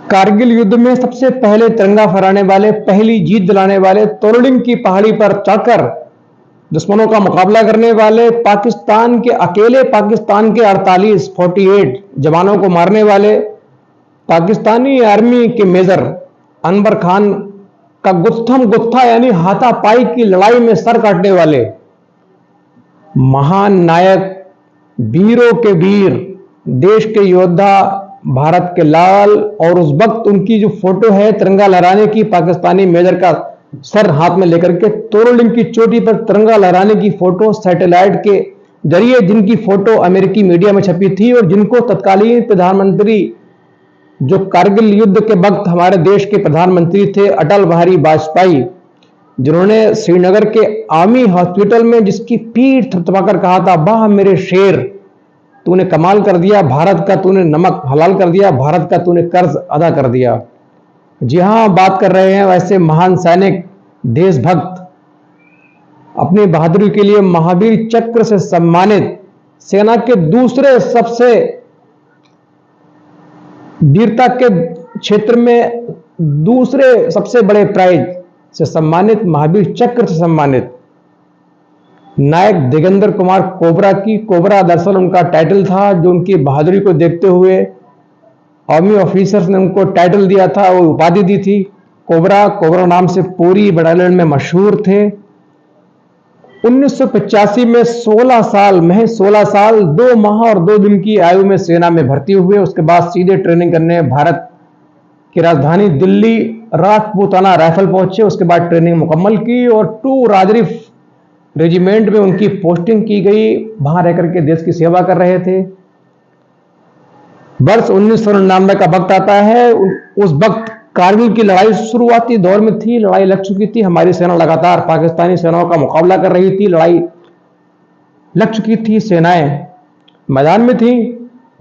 कारगिल युद्ध में सबसे पहले तिरंगा फहराने वाले, पहली जीत दिलाने वाले, तोरलिंग की पहाड़ी पर चढ़कर दुश्मनों का मुकाबला करने वाले, पाकिस्तान के 48 जवानों को मारने वाले, पाकिस्तानी आर्मी के मेजर अनवर खान का गुत्थम गुत्था यानी हाथापाई की लड़ाई में सर काटने वाले महान नायक, वीरों के वीर, देश के योद्धा, भारत के लाल। और उस वक्त उनकी जो फोटो है तिरंगा लहराने की, पाकिस्तानी मेजर का सर हाथ में लेकर के तोरलिंग की चोटी पर तिरंगा लहराने की फोटो सैटेलाइट के जरिए, जिनकी फोटो अमेरिकी मीडिया में छपी थी और जिनको तत्कालीन प्रधानमंत्री, जो कारगिल युद्ध के वक्त हमारे देश के प्रधानमंत्री थे अटल बिहारी वाजपेयी, जिन्होंने श्रीनगर के आर्मी हॉस्पिटल में जिसकी पीठ थपथपाकर कहा था, वाह मेरे शेर, तूने कमाल कर दिया, भारत का तूने नमक हलाल कर दिया, भारत का तूने कर्ज अदा कर दिया। जी हां, बात कर रहे हैं वैसे महान सैनिक, देशभक्त, अपनी बहादुरी के लिए महावीर चक्र से सम्मानित, सेना के दूसरे सबसे वीरता के क्षेत्र में दूसरे सबसे बड़े प्राइज से सम्मानित, महावीर चक्र से सम्मानित नायक दिगंबर कुमार कोबरा की, कोबरा दरअसल उनका टाइटल था, जो उनकी बहादुरी को देखते हुए आर्मी ऑफिसर्स ने उनको टाइटल दिया था, वो उपाधि दी थी कोबरा। कोबरा नाम से पूरी बटालियन में मशहूर थे। 1985 में 16 साल 2 माह और 2 दिन की आयु में सेना में भर्ती हुए। उसके बाद सीधे ट्रेनिंग करने भारत की राजधानी दिल्ली राजपूताना राइफल पहुंचे। उसके बाद ट्रेनिंग मुकम्मल की और 2 राजरीफ रेजिमेंट में उनकी पोस्टिंग की गई। वहां रहकर के देश की सेवा कर रहे थे। वर्ष 1999 का वक्त आता है। उस वक्त कारगिल की लड़ाई शुरुआती दौर में थी, लड़ाई लग चुकी थी, हमारी सेना लगातार पाकिस्तानी सेनाओं का मुकाबला कर रही थी, लड़ाई लग चुकी थी, सेनाएं मैदान में थी।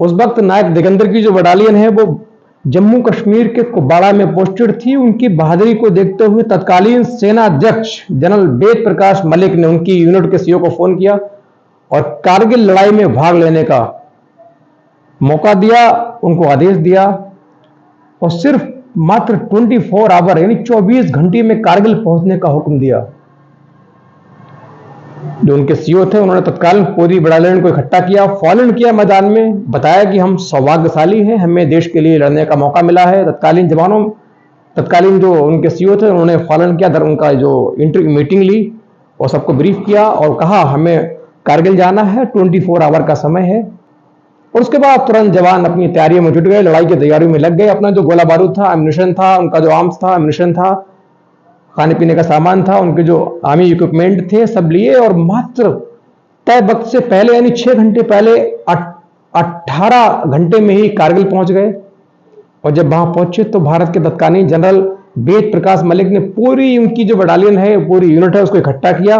उस वक्त नायक दिगंबर की जो बटालियन है वो जम्मू कश्मीर के कुपवाड़ा में पोस्टेड थी। उनकी बहादुरी को देखते हुए तत्कालीन सेना अध्यक्ष जनरल वेद प्रकाश मलिक ने उनकी यूनिट के सीईओ को फोन किया और कारगिल लड़ाई में भाग लेने का मौका दिया, उनको आदेश दिया और सिर्फ मात्र 24 आवर यानी 24 घंटे में कारगिल पहुंचने का हुक्म दिया। जो उनके सीईओ थे उन्होंने तत्काल पूरी बटालियन को इकट्ठा किया, फॉलन किया मैदान में, बताया कि हम सौभाग्यशाली हैं, हमें देश के लिए लड़ने का मौका मिला है। तत्कालीन जो उनके सीईओ थे उन्होंने फॉलन किया, उनका जो इंटरव्यू मीटिंग ली और सबको ब्रीफ किया और कहा हमें कारगिल जाना है, 24 आवर का समय है। और उसके बाद तुरंत जवान अपनी तैयारियों में जुट गए, लड़ाई की तैयारियों में लग गए। अपना जो गोला बारूद था, एम्यूनिशन था, उनका जो आर्म्स था, एम्यूनिशन था, खाने पीने का सामान था, उनके जो आर्मी इक्विपमेंट थे सब लिए और मात्र तय वक्त से पहले यानी 6 घंटे पहले 18 घंटे में ही कारगिल पहुंच गए। और जब वहां पहुंचे तो भारत के तत्कालीन जनरल वेद प्रकाश मलिक ने पूरी उनकी जो बटालियन है, पूरी यूनिट है, उसको इकट्ठा किया,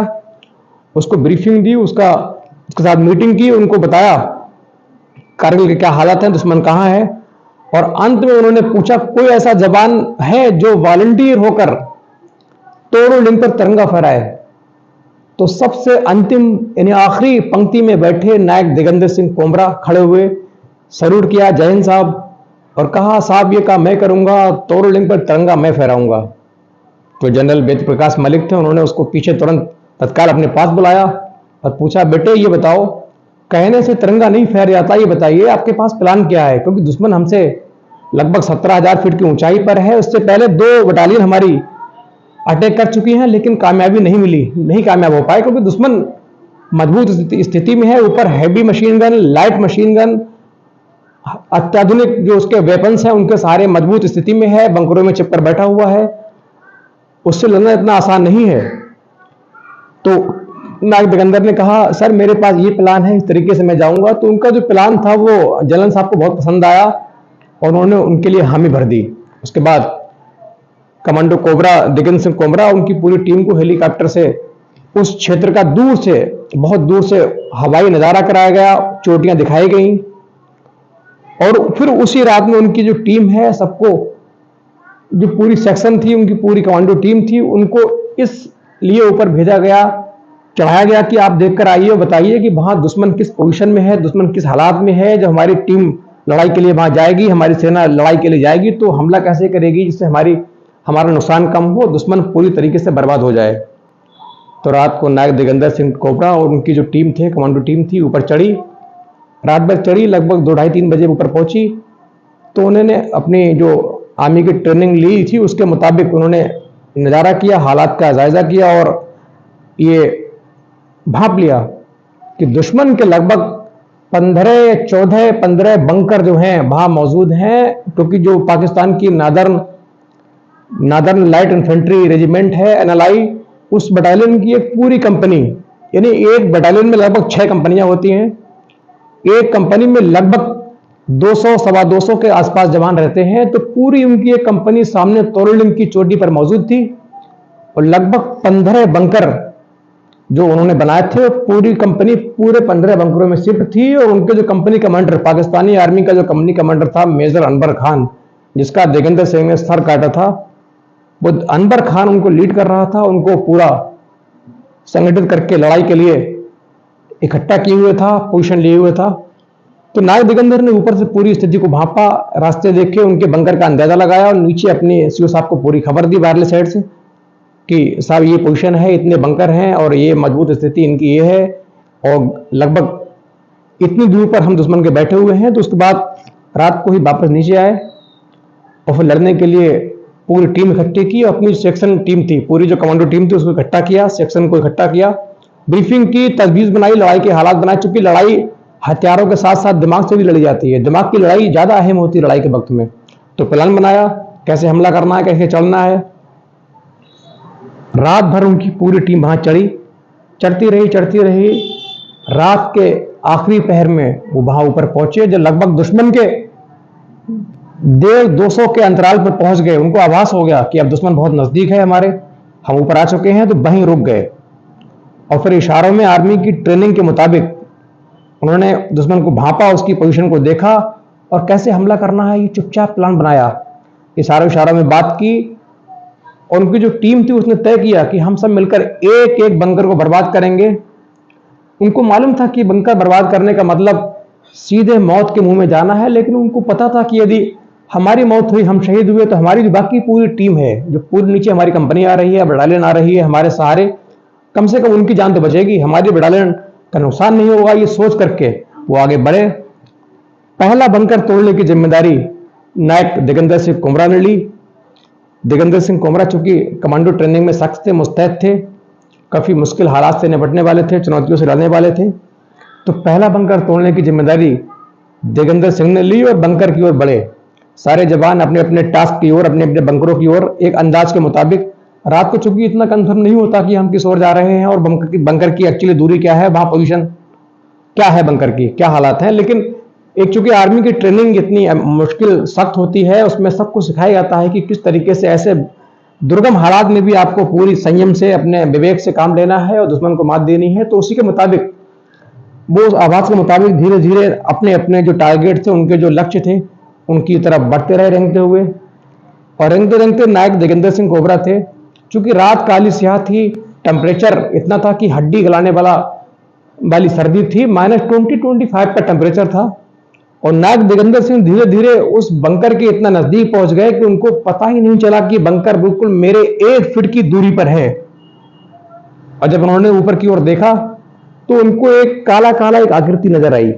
उसको ब्रीफिंग दी, उसके साथ मीटिंग की, उनको बताया कारगिल के क्या हालात हैं, दुश्मन कहां है। और अंत में उन्होंने पूछा कोई ऐसा जवान है जो वॉलंटियर होकर तोरलिंग पर तिरंगा फहराए। तो सबसे अंतिम यानी आखिरी पंक्ति में बैठे नायक दिगंबर सिंह कोबरा खड़े हुए, सल्यूट किया, जय हिंद साहब, और कहा साहब ये काम मैं करूंगा, तोरलिंग पर तिरंगा मैं फहराऊंगा। तो जनरल वेद प्रकाश मलिक थे, उन्होंने उसको पीछे तुरंत तत्काल अपने पास बुलाया और पूछा बेटे ये बताओ, कहने से तिरंगा नहीं फहर जाता, ये बताइए आपके पास प्लान क्या है, क्योंकि दुश्मन हमसे लगभग 17,000 फीट की ऊंचाई पर है। उससे पहले 2 बटालियन हमारी अटैक कर चुकी हैं लेकिन कामयाबी नहीं मिली, नहीं कामयाब हो पाए, क्योंकि दुश्मन मजबूत स्थिति में है। ऊपर heavy machine gun, light machine gun, अत्याधुनिक जो उसके वेपन्स हैं उनके सारे मजबूत स्थिति में है, बंकरों में छिपकर बैठा हुआ है, उससे लड़ना इतना आसान नहीं है। तो नायक दिगंबर ने कहा सर मेरे पास ये प्लान है, इस तरीके से मैं जाऊंगा। तो उनका जो प्लान था वो जनरल साहब को बहुत पसंद आया और उन्होंने उनके लिए हामी भर दी। उसके बाद commando cobra Digambar Singh cobra उनकी पूरी टीम को हेलीकॉप्टर से उस क्षेत्र का बहुत दूर से हवाई नजारा कराया गया, चोटियां दिखाई गई और फिर उसी रात में उनकी जो टीम है सबको, जो पूरी सेक्शन थी, उनकी पूरी कमांडो टीम थी, उनको इस लिए ऊपर भेजा गया, चढ़ाया गया कि आप देखकर आइए और बताइए कि वहां दुश्मन किस पोजीशन में है, दुश्मन किस हालात में है। जब हमारी टीम लड़ाई के लिए वहां जाएगी, हमारी सेना लड़ाई के लिए जाएगी, तो हमला कैसे करेगी जिससे हमारा नुकसान कम हो, दुश्मन पूरी तरीके से बर्बाद हो जाए। तो रात को नायक दिगंबर सिंह कोबरा और उनकी जो टीम थे, कमांडो टीम थी, ऊपर चढ़ी। रात भर चढ़ी, लगभग 2-2:30-3 बजे ऊपर पहुंची। तो उन्होंने अपनी जो आर्मी की ट्रेनिंग ली थी उसके मुताबिक उन्होंने नज़ारा किया, हालात का जायजा किया और ये भाप लिया कि दुश्मन के लगभग 15 बंकर जो हैं वहां मौजूद हैं, क्योंकि जो पाकिस्तान की नादर्न लाइट इन्फेंट्री रेजिमेंट है NLI, उस बटालियन की एक पूरी कंपनी, यानी एक बटालियन में लगभग 6 कंपनियां होती हैं, एक कंपनी में लगभग 200 सवा 200 के आसपास जवान रहते हैं। तो पूरी उनकी एक कंपनी सामने तोरलिंग की चोटी पर मौजूद थी और लगभग 15 बंकर जो उन्होंने बनाए थे, पूरी कंपनी पूरे 15 बंकरों में शिफ्ट थी। और उनके जो कंपनी कमांडर, पाकिस्तानी आर्मी का जो कंपनी कमांडर था मेजर अनवर खान, जिसका दिगंबर सिंह ने सर काटा था, वो अनवर खान उनको लीड कर रहा था, उनको पूरा संगठित करके लड़ाई के लिए इकट्ठा किए हुए था, पोजीशन लिए हुए था। तो नायक दिगंबर ने ऊपर से पूरी स्थिति को भांपा, रास्ते देखे, उनके बंकर का अंदाजा लगाया और नीचे अपने सीओ साहब को पूरी खबर दी वायरलेस साइड से कि साहब ये पोजीशन है, इतने बंकर हैं और ये मजबूत स्थिति इनकी ये है और लगभग इतनी दूर पर हम दुश्मन के बैठे हुए हैं। तो उसके बाद रात को ही वापस नीचे आए और फिर लड़ने के लिए पूरी टीम इकट्ठी की। अपनी सेक्शन टीम थी, पूरी जो कमांडो टीम थी उसको इकट्ठा किया, सेक्शन को इकट्ठा किया, ब्रीफिंग की, तजवीज़ बनाई, लड़ाई के हालात बनाए। चूंकि लड़ाई हथियारों के साथ साथ दिमाग से भी लड़ी जाती है, दिमाग की लड़ाई ज़्यादा अहम होती है लड़ाई के वक्त में। तो प्लान बनाया कैसे हमला करना है, कैसे चलना है। रात भर उनकी पूरी टीम वहां चढ़ती रही। रात के आखिरी पहर में वो वहां ऊपर पहुंचे। जब लगभग दुश्मन के 150-200 के अंतराल पर पहुंच गए, उनको आभास हो गया कि अब दुश्मन बहुत नजदीक है हमारे, हम ऊपर आ चुके हैं, तो वहीं रुक गए। और फिर इशारों में आर्मी की ट्रेनिंग के मुताबिक उन्होंने दुश्मन को भांपा, उसकी पोजीशन को देखा और कैसे हमला करना है ये चुपचाप प्लान बनाया। इशारों में बात की और उनकी जो टीम थी उसने तय किया कि हम सब मिलकर एक एक बंकर को बर्बाद करेंगे। उनको मालूम था कि बंकर बर्बाद करने का मतलब सीधे मौत के मुंह में जाना है, लेकिन उनको पता था कि यदि हमारी मौत हुई, हम शहीद हुए, तो हमारी जो बाकी पूरी टीम है, जो पूरी नीचे हमारी कंपनी आ रही है, बटालियन आ रही है हमारे सहारे, कम से कम उनकी जान तो बचेगी, हमारी बटालियन का नुकसान नहीं होगा। ये सोच करके वो आगे बढ़े। पहला बंकर तोड़ने की जिम्मेदारी नायक दिगंबर सिंह कोमरा ने ली। दिगंबर सिंह कोमरा चूंकि कमांडो ट्रेनिंग में सख्त थे, मुस्तैद थे, काफी मुश्किल हालात से निपटने वाले थे, चुनौतियों से लड़ने वाले थे। तो पहला बंकर तोड़ने की जिम्मेदारी दिगंबर सिंह ने ली और बंकर की ओर बढ़े। सारे जवान अपने अपने टास्क की ओर, अपने अपने बंकरों की ओर एक अंदाज के मुताबिक। रात को चूंकि इतना कंफर्म नहीं होता कि हम किस ओर जा रहे हैं और बंकर की एक्चुअली दूरी क्या है, वहां पोजीशन क्या है, बंकर की क्या हालात हैं, लेकिन एक चूंकि आर्मी की ट्रेनिंग इतनी मुश्किल सख्त होती है, उसमें सबको सिखाया जाता है कि किस तरीके से ऐसे दुर्गम हालात में भी आपको पूरी संयम से, अपने विवेक से काम लेना है और दुश्मन को मात देनी है। तो उसी के मुताबिक, वो आवाज के मुताबिक धीरे धीरे अपने अपने जो टारगेट थे, उनके जो लक्ष्य थे, उनकी तरफ बढ़ते रहे रेंगते हुए। और रेंगते रेंगते नायक दिगंबर सिंह कोबरा थे। चूंकि रात काली स्याह थी, टेम्परेचर इतना था कि हड्डी गलाने वाली सर्दी थी, -20-25 का टेम्परेचर था। और नायक दिगंबर सिंह धीरे धीरे उस बंकर के इतना नजदीक पहुंच गए कि उनको पता ही नहीं चला कि बंकर बिल्कुल मेरे 1 फीट की दूरी पर है। और जब उन्होंने ऊपर की ओर देखा तो उनको एक काला काला एक आकृति नजर आई,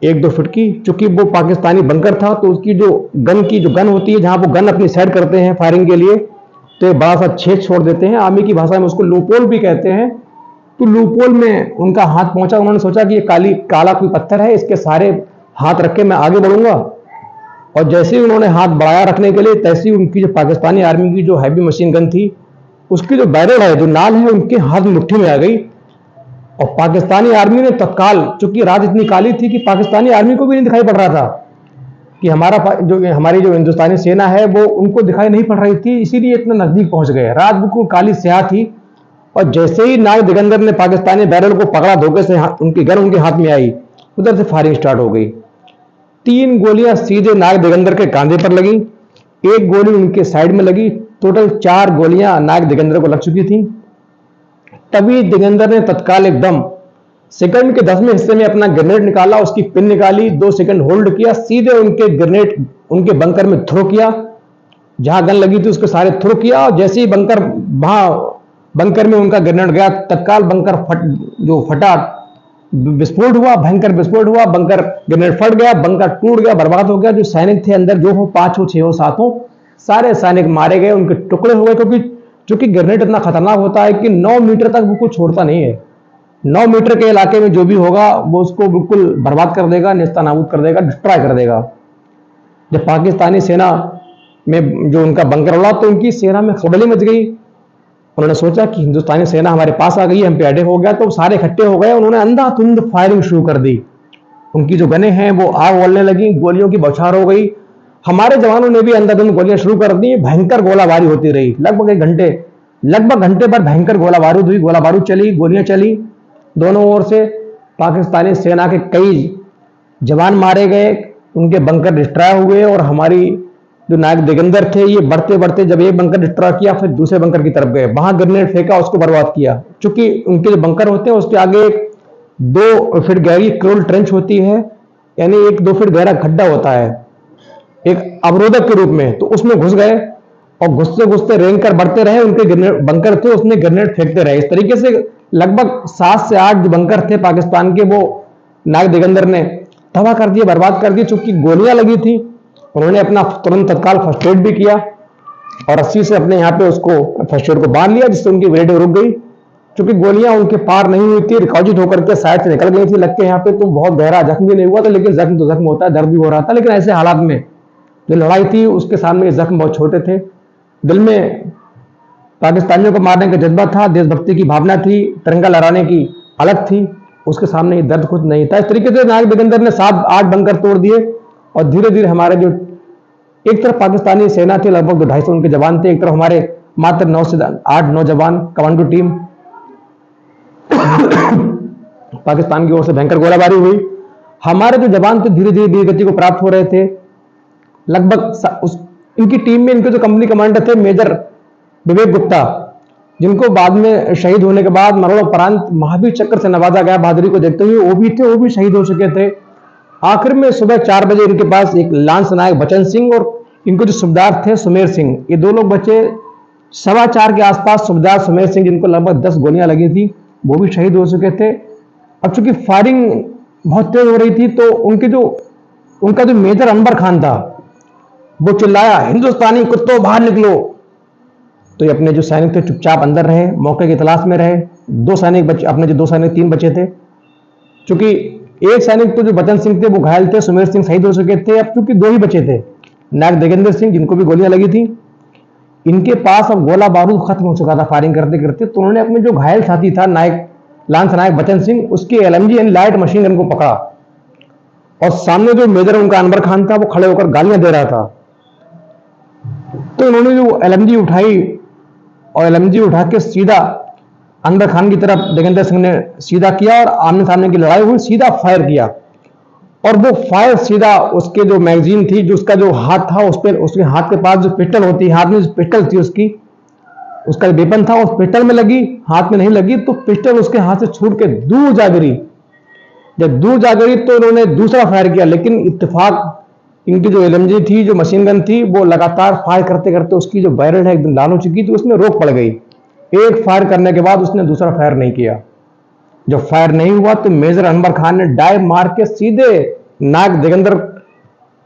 1-2 फीट की। चूंकि वो पाकिस्तानी बंकर था तो उसकी जो गन होती है, जहां वो गन अपनी सेट करते हैं फायरिंग के लिए, तो बड़ा सा छेद छोड़ देते हैं। आर्मी की भाषा में उसको लूपोल भी कहते हैं। तो लूपोल में उनका हाथ पहुंचा। उन्होंने सोचा कि ये काला कोई पत्थर है, इसके सारे हाथ रख के मैं आगे बढ़ूंगा। और जैसे ही उन्होंने हाथ बढ़ाया रखने के लिए, तैसे ही उनकी जो पाकिस्तानी आर्मी की जो हैवी मशीन गन थी, उसकी जो बैरल है, जो नाल है, उनके हाथ मुट्ठी में आ गई। और पाकिस्तानी आर्मी ने तत्काल, चूंकि रात इतनी काली थी कि पाकिस्तानी आर्मी को भी नहीं दिखाई पड़ रहा था कि हमारी जो हिंदुस्तानी सेना है वो उनको दिखाई नहीं पड़ रही थी, इसीलिए इतना नजदीक पहुंच गए। रात बिल्कुल काली स्याह थी। और जैसे ही नायक दिगंबर ने पाकिस्तानी बैरल को पकड़ा, धोखे से उनकी गन उनके हाथ में आई, उधर से फायरिंग स्टार्ट हो गई। 3 गोलियां सीधे नायक दिगंबर के कांधे पर लगी, 1 गोली उनके साइड में लगी। टोटल 4 गोलियां नायक दिगंबर को लग चुकी थी। तभी दिगंबर ने तत्काल एकदम सेकंड के 10वें हिस्से में अपना ग्रेनेड निकाला, उसकी पिन निकाली, 2 सेकंड होल्ड किया, सीधे उनके ग्रेनेड उनके बंकर में थ्रो किया, जहां गन लगी थी उसके सारे थ्रो किया, और जैसे ही बंकर में उनका ग्रेनेड गया, तत्काल बंकर फटा, विस्फोट हुआ, भयंकर विस्फोट हुआ, बंकर ग्रेनेड फट गया, बंकर टूट गया, बर्बाद हो गया। जो सैनिक थे अंदर, जो हो 5 हो 6 हो 7 हो, सारे सैनिक मारे गए, उनके टुकड़े हो गए, क्योंकि चूंकि ग्रेनेड इतना खतरनाक होता है कि 9 मीटर तक वो कुछ छोड़ता नहीं है। 9 मीटर के इलाके में जो भी होगा वो उसको बिल्कुल बर्बाद कर देगा, नेस्तनाबूद कर देगा, डिस्ट्रॉय कर देगा। जब पाकिस्तानी सेना में जो उनका बंकर उड़ा तो उनकी सेना में खलबली मच गई। उन्होंने सोचा कि हिंदुस्तानी सेना हमारे पास आ गई, हम पे अटैक हो गया, तो सारे इकट्ठे हो गए। उन्होंने अंधाधुंध फायरिंग शुरू कर दी। उनकी जो गनें हैं वो आग उगलने लगी, गोलियों की बौछार हो गई। हमारे जवानों ने भी अंधाधुंध गोलियां शुरू कर दी। भयंकर गोलाबारी होती रही लगभग घंटे भर भयंकर गोला बारूद चली, गोलियां चली दोनों ओर से। पाकिस्तानी सेना के कई जवान मारे गए, उनके बंकर डिस्ट्रॉय हुए, और हमारी जो नायक दिगंबर थे, ये बढ़ते बढ़ते जब एक बंकर डिस्ट्रॉय किया, फिर दूसरे बंकर की तरफ गए, वहां ग्रेनेड फेंका, उसको बर्बाद किया। क्योंकि उनके जो बंकर होते हैं उसके आगे 2 फीट गहरी क्रोल ट्रेंच होती है, यानी 1-2 फीट गहरा खड्डा होता है एक अवरोधक के रूप में, तो उसमें घुस गए और घुसते घुसते रेंग कर बढ़ते रहे। उनके बंकर थे, उसमें ग्रेनेड फेंकते रहे। इस तरीके से लगभग 7 से 8 जो बंकर थे पाकिस्तान के, वो नायक दिगंबर ने तबाह कर दिए, बर्बाद कर दिए। चूंकि गोलियां लगी थी, उन्होंने अपना तुरंत तत्काल फर्स्ट एड भी किया और रस्सी से अपने यहाँ पे उसको फर्स्ट एड को बांध लिया, जिससे उनकी ब्लीडिंग रुक गई। क्योंकि गोलियां उनके पार नहीं हुई थी, रिकॉर्डिट होकर के साइड से निकल गई थी लग के यहाँ पे, तो बहुत गहरा जख्म भी नहीं हुआ था, लेकिन जख्म तो जख्म होता है, दर्द भी हो रहा था। लेकिन ऐसे हालात में जो लड़ाई थी उसके सामने जख्म बहुत छोटे थे। दिल में पाकिस्तानियों को मारने का जज्बा था, देशभक्ति की भावना थी, तिरंगा लहराने की अलग थी, उसके सामने ये दर्द कुछ नहीं था। इस तरीके से नायक दिगंबर ने 7-8 बंकर तोड़ दिए और धीरे धीरे हमारे जो एक तरफ पाकिस्तानी सेना थी, लगभग 250 उनके जवान थे, एक तरफ हमारे मात्र 9 से 8-9 जवान कमांडो टीम। पाकिस्तान की ओर से भयंकर गोलाबारी हुई। हमारे जो जवान थे धीरे धीरे वीर गति को प्राप्त हो रहे थे। लगभग इनकी टीम में इनके जो कंपनी कमांडर थे मेजर विवेक गुप्ता, जिनको बाद में शहीद होने के बाद मरणोपरांत महावीर चक्र से नवाजा गया बहादुरी को देखते हुए, वो भी थे, वो भी शहीद हो चुके थे। आखिर में सुबह 4 बजे इनके पास एक लांस नायक बचन सिंह और इनको जो सूबेदार थे सुमेर सिंह, ये 2 लोग बचे। 4:15 के आसपास सूबेदार सुमेर सिंह, जिनको लगभग 10 गोलियां लगी थी, वो भी शहीद हो चुके थे। अब चूंकि फायरिंग बहुत तेज हो रही थी, तो उनका जो मेजर अनवर खान था, वो चिल्लाया, हिंदुस्तानी कुत्तों बाहर निकलो। तो ये अपने जो सैनिक थे चुपचाप अंदर रहे, मौके की तलाश में रहे। 2 सैनिक बचे, अपने जो 2 सैनिक 3 बचे थे। चूंकि एक सैनिक तो जो बचन सिंह थे वो घायल थे, सुमेर सिंह शहीद हो चुके थे। अब चूंकि 2 ही बचे थे, नायक दिगंबर सिंह, जिनको भी गोलियां लगी थी, इनके पास अब गोला बारूद खत्म हो चुका था फायरिंग करते करते। तो उन्होंने अपने जो घायल साथी था लांस नायक बचन सिंह, उसकी LMG यानी लाइट मशीन गन को पकड़ा, और सामने जो मेजर उनका अनवर खान था वो खड़े होकर गालियां दे रहा था। तो उन्होंने जो LMG उठाई और LMG उठा के सीधा अनवर खान की तरफ दिगंबर सिंह ने सीधा किया, और आमने सामने की लड़ाई हुई, सीधा फायर किया। और वो फायर सीधा उसके जो मैगजीन थी, जो उसका जो हाथ था, उस पर उसके हाथ के पास जो पिस्टल होती है, हाथ में जो पिस्टल थी उसका वेपन था, उस पिस्टल में लगी, हाथ में नहीं लगी। तो पिस्टल उसके हाथ से छूट के दूर जा गिरी। जब दूर जा गिरी तो उन्होंने दूसरा फायर किया, लेकिन इत्तेफाक इनकी जो LMG थी, जो मशीन गन थी, वो लगातार फायर करते करते उसकी जो बैरल है एकदम लाल हो चुकी थी, उसमें रोक पड़ गई। एक फायर करने के बाद उसने दूसरा फायर नहीं किया। जब फायर नहीं हुआ तो मेजर अनवर खान ने डाइव मार के सीधे नायक दिगंबर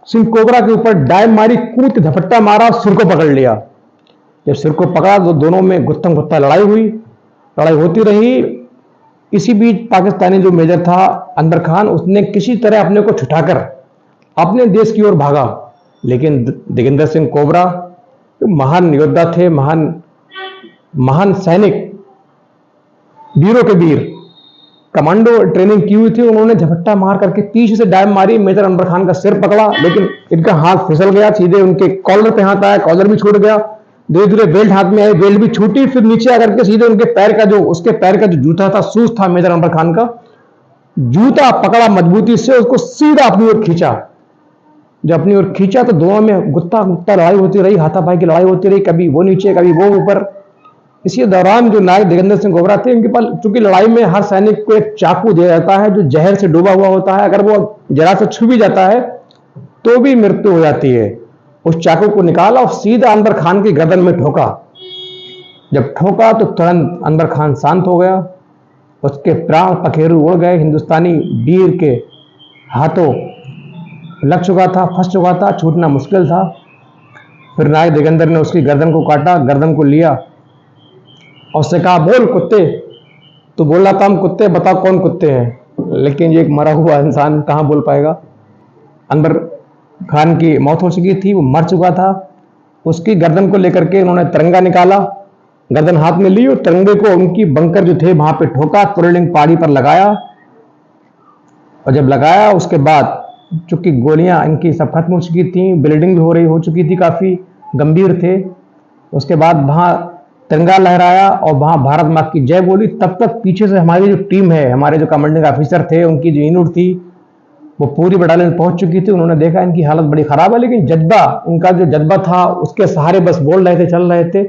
सिंह कोबरा के ऊपर डाइव मारी, कूद के झपट्टा मारा, सिर को पकड़ लिया। जब सिर को पकड़ा तो दोनों में गुत्थम गुत्था लड़ाई हुई, लड़ाई होती रही। इसी बीच पाकिस्तानी जो मेजर था अनवर खान, उसने किसी तरह अपने को छुटाकर अपने देश की ओर भागा। लेकिन दिगंबर सिंह कोबरा जो महान योद्धा थे, महान सैनिक, वीरों के वीर, कमांडो ट्रेनिंग की हुई थी, उन्होंने झपट्टा मार करके पीछे से डाइव मारी, मेजर अनवर खान का सिर पकड़ा, लेकिन इनका हाथ फिसल गया, सीधे उनके कॉलर पे हाथ आया, कॉलर भी छूट गया। धीरे धीरे बेल्ट हाथ में आई, बेल्ट भी छूटी, फिर नीचे आकर के सीधे उसके पैर का जो जूता था, शूज था मेजर अनवर खान का, जूता पकड़ा मजबूती से, उसको सीधा अपनी ओर खींचा। जब अपनी ओर खींचा तो दोनों में गुत्ता गुत्ता लड़ाई होती रही, हाथापाई की लड़ाई होती रही, कभी वो नीचे कभी वो ऊपर। इसी दौरान जो नायक दिगंबर सिंह गोबरा थे, उनके पास, चूंकि लड़ाई में हर सैनिक को एक चाकू दिया जाता है जो जहर से डूबा हुआ होता है, अगर वो जरा से छू भी जाता है तो भी मृत्यु हो जाती है। उस चाकू को निकाला और सीधा अनवर खान की गर्दन में ठोका। जब ठोका तो तुरंत अनवर खान शांत हो गया, उसके प्राण पखेरु उड़ गए। हिंदुस्तानी वीर के हाथों लग चुका था, फंस चुका था, छूटना मुश्किल था। फिर नायक दिगंबर ने उसकी गर्दन को काटा, गर्दन को लिया और उससे कहा, बोल कुत्ते। तो बोला था, हम कुत्ते, बता कौन कुत्ते हैं। लेकिन ये एक मरा हुआ इंसान कहाँ बोल पाएगा। अनवर खान की मौत हो चुकी थी, वो मर चुका था। उसकी गर्दन को लेकर के उन्होंने तिरंगा निकाला, गर्दन हाथ में ली और तिरंगे को उनकी बंकर जो थे वहां पे ठोका, तुरलिंग पहाड़ी पर लगाया। और जब लगाया उसके बाद, चूंकि गोलियां इनकी सब खत्म हो चुकी थी, ब्लीडिंग भी हो चुकी थी, काफी गंभीर थे। उसके बाद वहां तिरंगा लहराया और वहां भारत मां की जय बोली। तब तक पीछे से हमारी जो टीम है, हमारे जो कमांडिंग ऑफिसर थे, उनकी जो यूनिट थी, वो पूरी बटालियन पहुंच चुकी थी। उन्होंने देखा इनकी हालत बड़ी खराब है, लेकिन जज्बा, उनका जो जज्बा था उसके सहारे बस बोल रहे थे, चल रहे थे।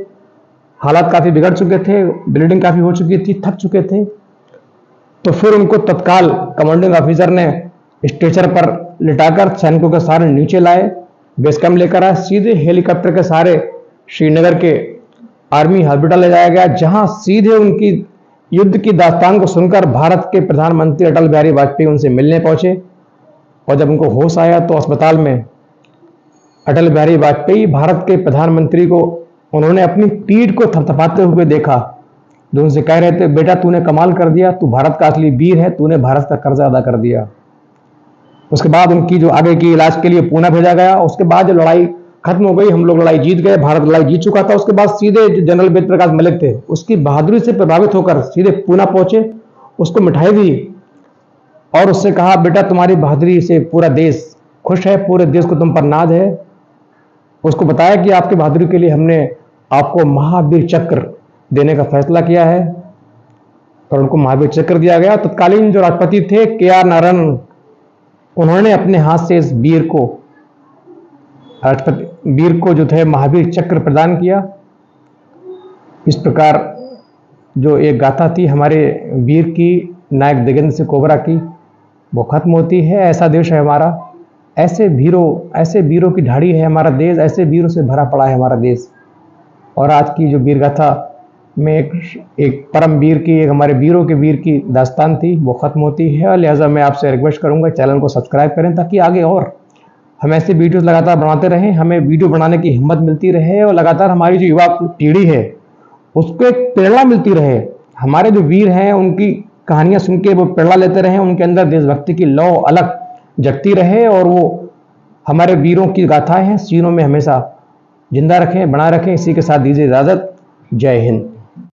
हालात काफी बिगड़ चुके थे, ब्लीडिंग काफी हो चुकी थी, थक चुके थे। तो फिर उनको तत्काल कमांडिंग ऑफिसर ने स्ट्रेचर पर लिटाकर सैनिकों के सहारे नीचे लाए, बेस कैंप लेकर आए, सीधे हेलीकॉप्टर के सहारे श्रीनगर के आर्मी हॉस्पिटल ले जाया गया, जहां सीधे उनकी युद्ध की दास्तान को सुनकर भारत के प्रधानमंत्री अटल बिहारी वाजपेयी उनसे मिलने पहुंचे। और जब उनको होश आया तो अस्पताल में अटल बिहारी वाजपेयी भारत के प्रधानमंत्री को उन्होंने अपनी पीठ को थपथपाते हुए देखा, जो उनसे कह रहे थे, बेटा तूने कमाल कर दिया, तू भारत का असली वीर है, तूने भारत का कर्जा अदा कर दिया। उसके बाद उनकी जो आगे की इलाज के लिए पूना भेजा गया। उसके बाद जो लड़ाई खत्म हो गई, हम लोग लड़ाई जीत गए, भारत लड़ाई जीत चुका था। उसके बाद सीधे जो जनरल वेद प्रकाश मलिक थे, उसकी बहादुरी से प्रभावित होकर सीधे पूना पहुंचे, उसको मिठाई दी और उससे कहा, बेटा तुम्हारी बहादुरी से पूरा देश खुश है, पूरे देश को तुम पर नाज है। उसको बताया कि आपकी बहादुरी के लिए हमने आपको महावीर चक्र देने का फैसला किया है, और उनको महावीर चक्र दिया गया। तत्कालीन जो राष्ट्रपति थे KR नारायणन, उन्होंने अपने हाथ से इस वीर को जो थे महावीर चक्र प्रदान किया। इस प्रकार जो एक गाथा थी हमारे वीर की, नायक दिगंबर सिंह कोबरा की, वो खत्म होती है। ऐसा देश है हमारा, ऐसे वीरों की ढाड़ी है हमारा देश, ऐसे वीरों से भरा पड़ा है हमारा देश। और आज की जो वीर गाथा में एक परम वीर की, एक हमारे वीरों के वीर की दास्तान थी, वो खत्म होती है। और लिहाजा मैं आपसे रिक्वेस्ट करूंगा, चैनल को सब्सक्राइब करें ताकि आगे और हम ऐसे वीडियोस लगातार बनाते रहें, हमें वीडियो बनाने की हिम्मत मिलती रहे और लगातार हमारी जो युवा पीढ़ी है उसको एक प्रेरणा मिलती रहे। हमारे जो वीर हैं उनकी कहानियां सुन के वो प्रेरणा लेते रहे, उनके अंदर देशभक्ति की लौ अलग जगती रहे और वो हमारे वीरों की गाथाएं हैं सीनों में हमेशा जिंदा रखें, बना रखें। इसी के साथ दीजिए इजाजत। जय हिंद।